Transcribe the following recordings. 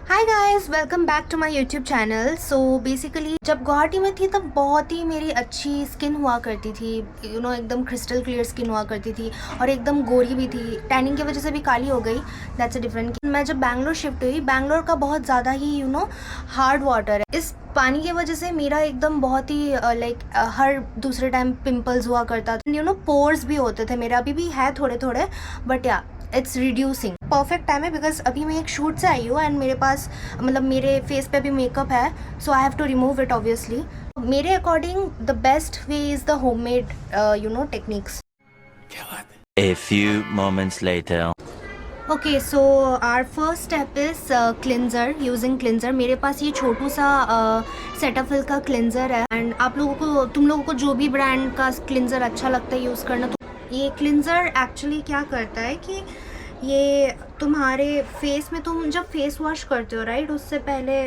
Hi guys, welcome back to my YouTube channel. So basically जब गुवाहाटी में थी तब बहुत ही मेरी अच्छी स्किन हुआ करती थी, एकदम क्रिस्टल क्लियर स्किन हुआ करती थी और एकदम गोरी भी थी। टैनिंग की वजह से भी काली हो गई, दैट्स अ डिफरेंट। मैं जब बैंगलोर शिफ्ट हुई, बैंगलोर का बहुत ज़्यादा ही हार्ड वाटर है। इस पानी की वजह से मेरा एकदम बहुत ही हर दूसरे टाइम पिंपल्स हुआ करता था, पोर्स भी होते थे मेरे। अभी भी है थोड़े थोड़े, बट या इट्स रिड्यूसिंग। परफेक्ट टाइम है बिकॉज अभी मैं एक शूट से आई हूँ एंड मेरे पास मेरे फेस पे भी मेकअप है, so I have to remove it obviously. मेरे according the best way is the homemade techniques. A few moments later. Okay, so our first step is cleanser, using cleanser. मेरे पास ये छोटू सा सेटाफिल का cleanser है and तुम लोगों को जो भी ब्रांड का क्लिनज़र अच्छा लगता है यूज़ करना। तो ये क्लिनज़र एक्चुअली क्या करता है कि ये तुम्हारे फेस में, तुम जब फेस वॉश करते हो राइट, उससे पहले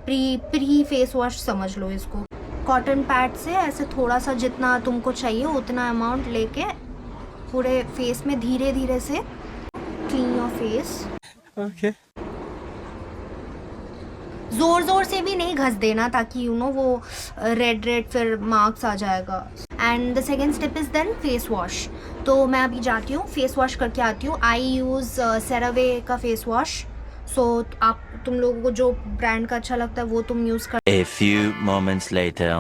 प्री फेस वॉश समझ लो इसको। कॉटन पैड से ऐसे थोड़ा सा जितना तुमको चाहिए उतना अमाउंट लेके पूरे फेस में धीरे धीरे से क्लीन योर फेस। Okay. जोर जोर से भी नहीं घस देना ताकि वो रेड फिर मार्क्स आ जाएगा। And the second step is then face wash. तो मैं अभी जाती हूँ फेस वॉश करके आती हूँ। आई यूज़ सेरावे का फेस वॉश। सो तुम लोगों को जो ब्रांड का अच्छा लगता है वो तुम यूज़ कर। A few moments later.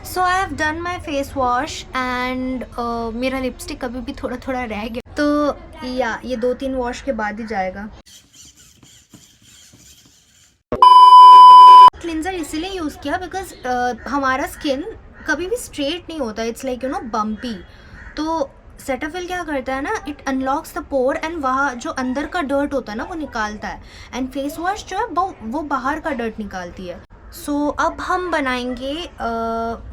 So I have done my face wash and मेरा लिपस्टिक अभी भी थोड़ा थोड़ा रह गया, तो या ये 2-3 वॉश के बाद ही जाएगा। क्लिनजर इसीलिए यूज़ किया बिकॉज हमारा स्किन कभी भी स्ट्रेट नहीं होता, इट्स लाइक बम्पी। तो सेटाफिल क्या करता है ना, it unlocks the pore and वहाँ जो अंदर का डर्ट होता है ना वो निकालता है, एंड फेस वॉश जो है वो बाहर का डर्ट निकालती है। सो अब हम बनाएंगे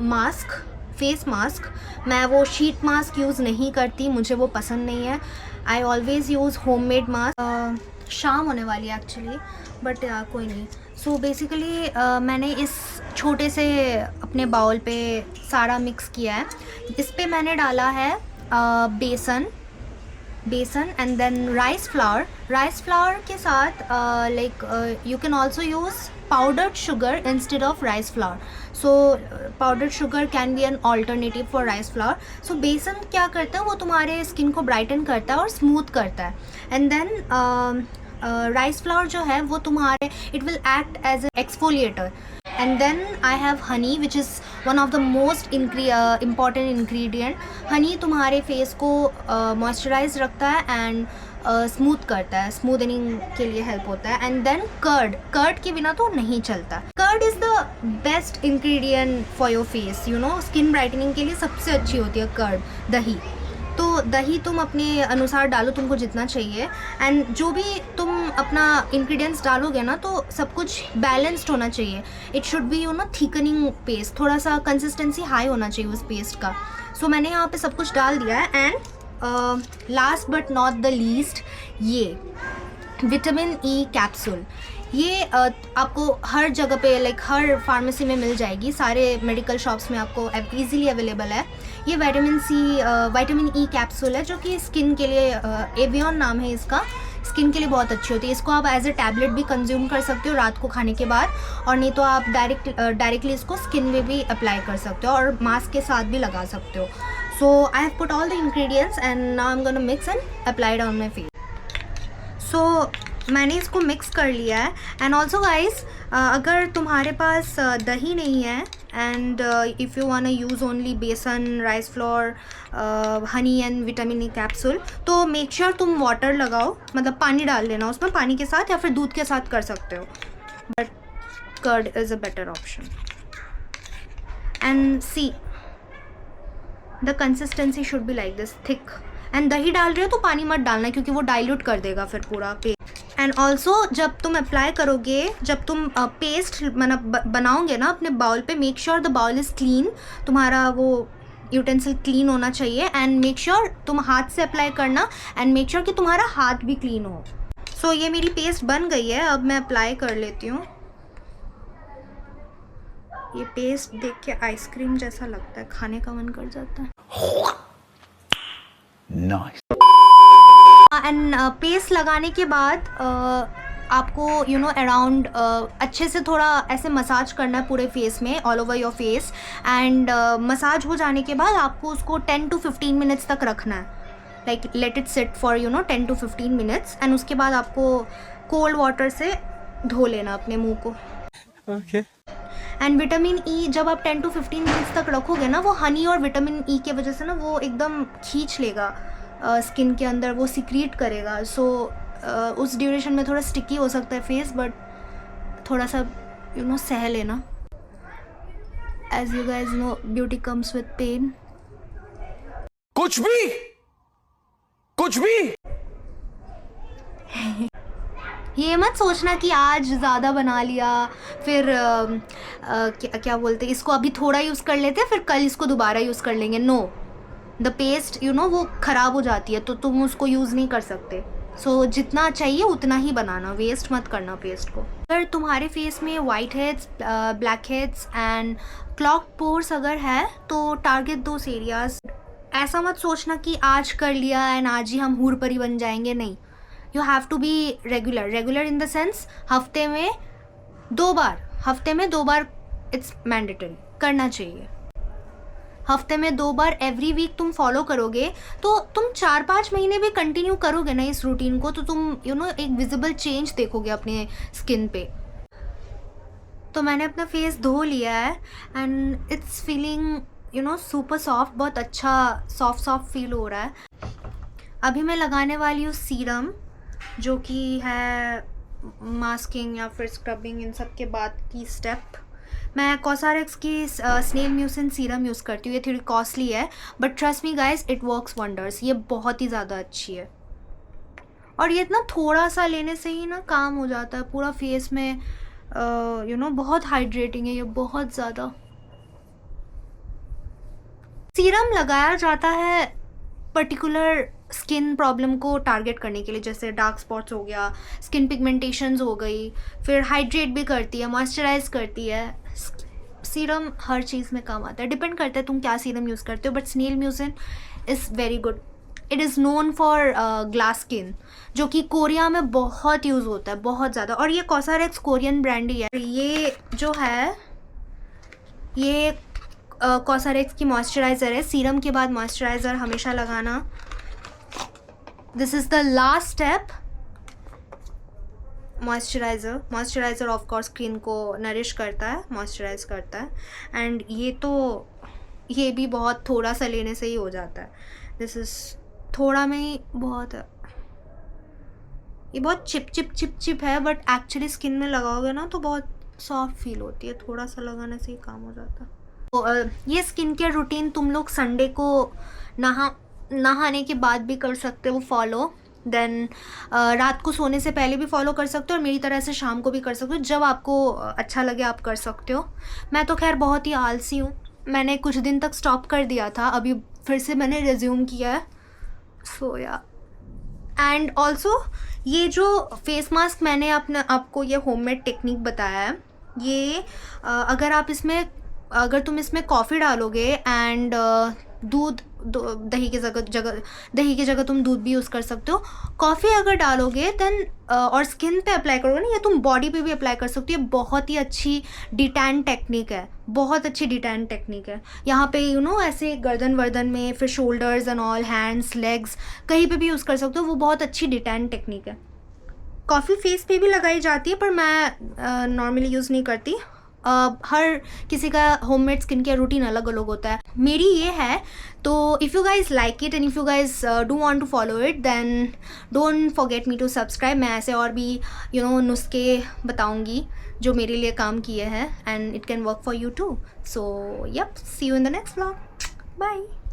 मास्क, फेस मास्क। मैं वो शीट मास्क यूज़ नहीं करती, मुझे वो पसंद नहीं है। I always use homemade mask. शाम होने वाली है एक्चुअली, बट कोई नहीं। सो बेसिकली मैंने इस छोटे से अपने बाउल पे सारा मिक्स किया है। इस पे मैंने डाला है बेसन एंड देन राइस फ्लावर के साथ you can also use powdered sugar instead of rice flour. So powdered sugar can be an alternative for rice flour. So बेसन क्या करता है, वो तुम्हारे स्किन को ब्राइटन करता है और स्मूथ करता है। एंड देन राइस फ्लावर जो है वो तुम्हारे, it will act as a exfoliator. And then I have honey which is one of the most important ingredient. Honey तुम्हारे फेस को मॉइस्चराइज रखता है एंड स्मूथ करता है, स्मूदनिंग के लिए हेल्प होता है। एंड देन कर्ड के बिना तो नहीं चलता। Curd is the best ingredient for your face, skin brightening के लिए सबसे अच्छी होती है कर्ड, दही। तो दही तुम अपने अनुसार डालो, तुमको जितना चाहिए। एंड जो भी तुम अपना इंग्रेडिएंट्स डालोगे ना, तो सब कुछ बैलेंस्ड होना चाहिए। It should be thickening paste, थोड़ा सा कंसिस्टेंसी हाई होना चाहिए उस पेस्ट का। सो मैंने यहाँ पे सब कुछ डाल दिया है। And last but not the least, ये विटामिन ई कैप्सूल। ये आपको हर जगह पे, हर फार्मेसी में मिल जाएगी, सारे मेडिकल शॉप्स में आपको ईजीली अवेलेबल है। ये विटामिन ई कैप्सूल है जो कि स्किन के लिए, एवियन नाम है इसका, स्किन के लिए बहुत अच्छी होती है। इसको आप एज ए टैबलेट भी कंज्यूम कर सकते हो रात को खाने के बाद, और नहीं तो आप डायरेक्टली इसको स्किन में भी अप्लाई कर सकते हो और मास्क के साथ भी लगा सकते हो। So I have put all the ingredients and now I am gonna mix and apply it on my face. So मैंने इसको मिक्स कर लिया है। एंड ऑल्सो गाइज, अगर तुम्हारे पास दही नहीं है and if you want use only besan, rice flour, honey and vitamin E capsule, तो मेक श्योर तुम वाटर लगाओ, मतलब पानी डाल देना उसमें, पानी के साथ या फिर दूध के साथ कर सकते हो, but curd is a better option. And see the consistency should be like this, thick. And दही डाल रहे हो तो पानी मत डालना क्योंकि वो डाइल्यूट कर देगा फिर पूरा पेस्ट। एंड ऑल्सो जब तुम अप्लाई करोगे, जब तुम पेस्ट बनाओगे ना अपने बाउल पे, make sure the bowl is clean, तुम्हारा वो यूटेंसिल क्लीन होना चाहिए। एंड मेक श्योर तुम हाथ से अप्लाई करना, एंड मेक श्योर कि तुम्हारा हाथ भी क्लीन हो। सो ये मेरी पेस्ट बन गई है, अब मैं अप्लाई कर लेती हूँ। ये पेस्ट देख के आइसक्रीम जैसा लगता है, खाने का मन कर जाता है। Nice. एंड पेस्ट लगाने के बाद आपको यू नो अराउंड अच्छे से थोड़ा ऐसे मसाज करना है पूरे फेस में, all over your face. And massage हो जाने के बाद आपको उसको 10 to 15 मिनट्स तक रखना है, like let it sit for 10 to 15 minutes. And उसके बाद आपको कोल्ड वाटर से धो लेना अपने मुंह को। Okay. एंड विटामिन ई जब आप 10 to 15 मिनट्स तक रखोगे ना, वो हनी और विटामिन ई के वजह से ना वो एकदम खींच लेगा स्किन के अंदर, वो सिक्रीट करेगा। सो उस ड्यूरेशन में थोड़ा स्टिकी हो सकता है फेस, बट थोड़ा सा सह लेना। As you guys know, beauty comes with pain. कुछ भी ये मत सोचना कि आज ज़्यादा बना लिया, फिर क्या बोलते हैं इसको, अभी थोड़ा यूज़ कर लेते हैं फिर कल इसको दोबारा यूज़ कर लेंगे। नो, द पेस्ट वो ख़राब हो जाती है, तो तुम उसको यूज़ नहीं कर सकते। सो जितना चाहिए उतना ही बनाना, वेस्ट मत करना पेस्ट को। अगर तुम्हारे फेस में white heads, black heads and clogged pores अगर है तो टारगेट दोस एरियाज। ऐसा मत सोचना कि आज कर लिया एंड आज ही हम हूर परी बन जाएंगे, नहीं। You have to be regular in the sense हफ्ते में 2 बार इट्स मैंडेटरी करना चाहिए। हफ्ते में 2 बार एवरी वीक तुम फॉलो करोगे तो तुम 4-5 महीने भी कंटिन्यू करोगे ना इस रूटीन को, तो तुम एक विजिबल चेंज देखोगे अपने स्किन पे। तो मैंने अपना फेस धो लिया है and it's feeling super soft, बहुत अच्छा सॉफ्ट फील हो रहा है। अभी मैं लगाने वाली हूँ सीरम, जो कि है मास्किंग या फिर स्क्रबिंग, इन सब के बाद की स्टेप। मैं कॉसरएक्स की स्नेल म्यूसिन सीरम यूज़ करती हूँ। ये थोड़ी कॉस्टली है but trust me guys, it works wonders. ये बहुत ही ज़्यादा अच्छी है और ये इतना थोड़ा सा लेने से ही ना काम हो जाता है पूरा फेस में। बहुत हाइड्रेटिंग है ये, बहुत ज़्यादा। सीरम लगाया जाता है पर्टिकुलर स्किन प्रॉब्लम को टारगेट करने के लिए, जैसे डार्क स्पॉट्स हो गया, स्किन पिगमेंटेशंस हो गई, फिर हाइड्रेट भी करती है, मॉइस्चराइज करती है। सीरम हर चीज़ में काम आता है, डिपेंड करता है तुम क्या सीरम यूज़ करते हो। But snail mucin is very good. It is known for glass skin, जो कि कोरिया में बहुत यूज़ होता है, बहुत ज़्यादा। और ये कॉसरएक्स कोरियन ब्रांड ही है। ये जो है ये कॉसरएक्स की मॉइस्चराइज़र है। सीरम के बाद मॉइस्चराइज़र हमेशा लगाना। This is the last step, moisturiser of course skin को नरिश करता है, मॉइस्चराइज करता है। एंड ये भी बहुत थोड़ा सा लेने से ही हो जाता है। दिस इज़ थोड़ा में ही बहुत है। ये बहुत चिप है बट एक्चुअली स्किन में लगाओगे ना तो बहुत सॉफ्ट फील होती है। थोड़ा सा लगाने से ही काम हो जाता है। तो ये स्किन केयर रूटीन तुम लोग संडे को नहाने के बाद भी कर सकते हो फॉलो। देन रात को सोने से पहले भी फॉलो कर सकते हो और मेरी तरह से शाम को भी कर सकते हो। जब आपको अच्छा लगे आप कर सकते हो। मैं तो खैर बहुत ही आलसी हूँ, मैंने कुछ दिन तक स्टॉप कर दिया था, अभी फिर से मैंने रिज्यूम किया है। सो या एंड ऑल्सो ये जो फेस मास्क मैंने आपको ये होममेड टेक्निक बताया है, ये अगर तुम इसमें कॉफ़ी डालोगे एंड दही की जगह तुम दूध भी यूज़ कर सकते हो। कॉफ़ी अगर डालोगे देन और स्किन पे अप्लाई करोगे ना, या तुम बॉडी पे भी अप्लाई कर सकते हो। ये बहुत ही अच्छी डिटैन टेक्निक है, बहुत अच्छी डिटैन टेक्निक है। यहाँ पे ऐसे गर्दन वर्दन में, फिर shoulders and all, hands, legs, कहीं पे भी यूज़ कर सकते हो। वो बहुत अच्छी डिटैन टेक्निक है। कॉफ़ी फेस पे भी लगाई जाती है पर मैं नॉर्मली यूज़ नहीं करती। हर किसी का होममेड स्किन केयर रूटीन अलग अलग होता है, मेरी ये है। तो if you guys like it and if you guys do want to follow it then don't forget me to subscribe. मैं ऐसे और भी नुस्खे बताऊंगी जो मेरे लिए काम किए हैं and it can work for you too. So yup, see you in the next vlog, bye.